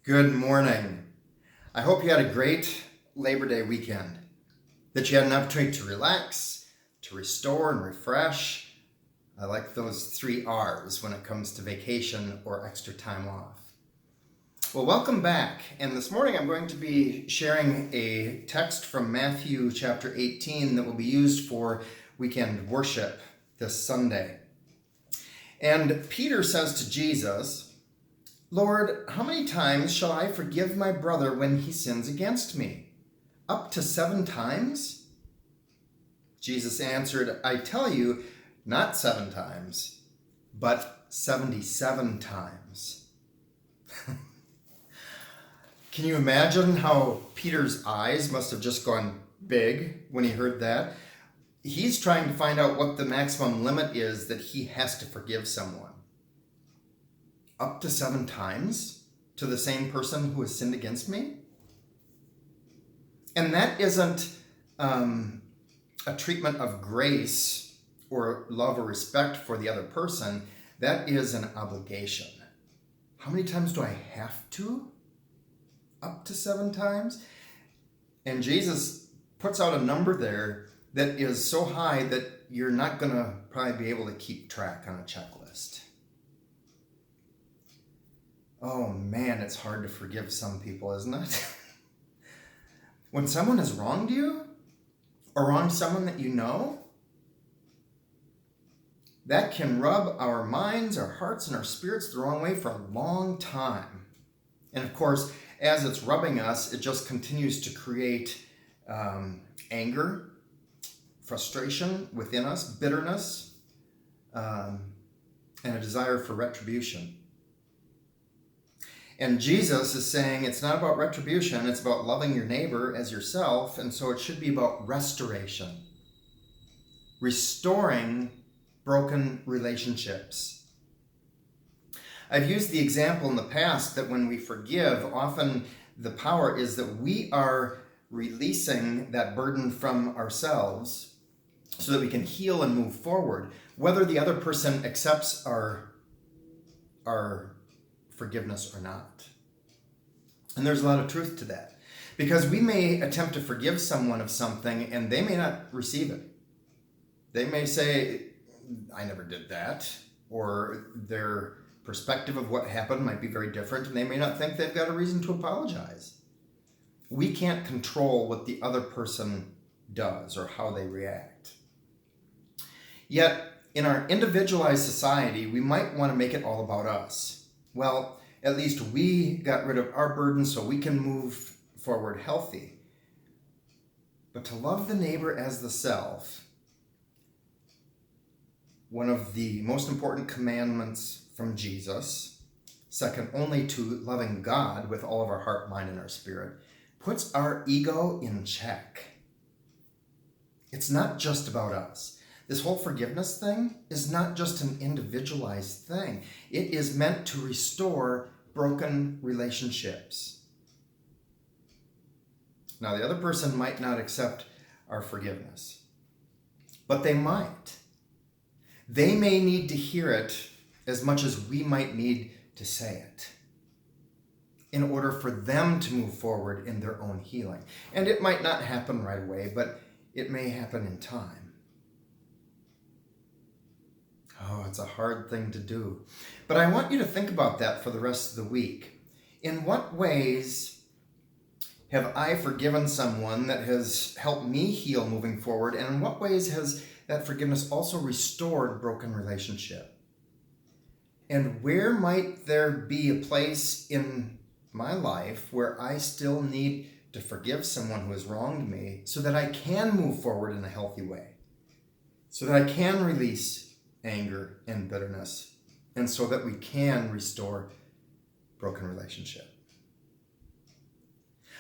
Good morning. I hope you had a great Labor Day weekend, that you had an opportunity to relax, to restore and refresh. I like those 3 R's when it comes to vacation or extra time off. Well, welcome back. And this morning I'm going to be sharing a text from Matthew chapter 18 that will be used for weekend worship this Sunday. And Peter says to Jesus, "Lord, how many times shall I forgive my brother when he sins against me? Up to 7 times?" Jesus answered, "I tell you, not 7 times, but 77 times." Can you imagine how Peter's eyes must have just gone big when he heard that? He's trying to find out what the maximum limit is that he has to forgive someone. Up to 7 times to the same person who has sinned against me? And that isn't a treatment of grace or love or respect for the other person. That is an obligation. How many times do I have to? Up to 7 times? And Jesus puts out a number there that is so high that you're not going to probably be able to keep track on a checklist. Oh man, it's hard to forgive some people, isn't it? When someone has wronged you, or wronged someone that you know, that can rub our minds, our hearts, and our spirits the wrong way for a long time. And of course, as it's rubbing us, it just continues to create anger, frustration within us, bitterness, and a desire for retribution. And Jesus is saying it's not about retribution, it's about loving your neighbor as yourself, and so it should be about restoration. Restoring broken relationships. I've used the example in the past that when we forgive, often the power is that we are releasing that burden from ourselves so that we can heal and move forward, whether the other person accepts our forgiveness or not. And there's a lot of truth to that, because we may attempt to forgive someone of something and they may not receive it. They may say, "I never did that," or their perspective of what happened might be very different, and they may not think they've got a reason to apologize. We can't control what the other person does or how they react. Yet, in our individualized society, we might want to make it all about us. Well, at least we got rid of our burden so we can move forward healthy. But to love the neighbor as the self, one of the most important commandments from Jesus, second only to loving God with all of our heart, mind, and our spirit, puts our ego in check. It's not just about us. This whole forgiveness thing is not just an individualized thing. It is meant to restore broken relationships. Now, the other person might not accept our forgiveness, but they might. They may need to hear it as much as we might need to say it in order for them to move forward in their own healing. And it might not happen right away, but it may happen in time. Oh, it's a hard thing to do. But I want you to think about that for the rest of the week. In what ways have I forgiven someone that has helped me heal moving forward? And in what ways has that forgiveness also restored broken relationship? And where might there be a place in my life where I still need to forgive someone who has wronged me so that I can move forward in a healthy way? So that I can release anger and bitterness, and so that we can restore broken relationship.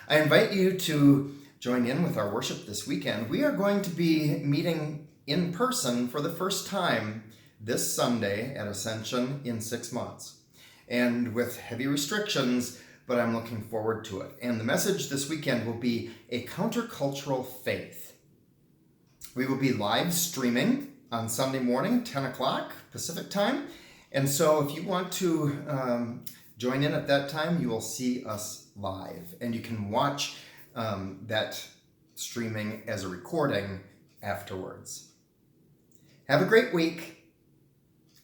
I invite you to join in with our worship this weekend. We are going to be meeting in person for the first time this Sunday at Ascension in 6 months, and with heavy restrictions, but I'm looking forward to it. And the message this weekend will be a countercultural faith. We will be live streaming on Sunday morning, 10 o'clock Pacific time. And so if you want to Join in at that time. You will see us live, and you can watch that streaming as a recording afterwards. Have a great week.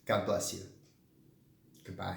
God bless you. Goodbye.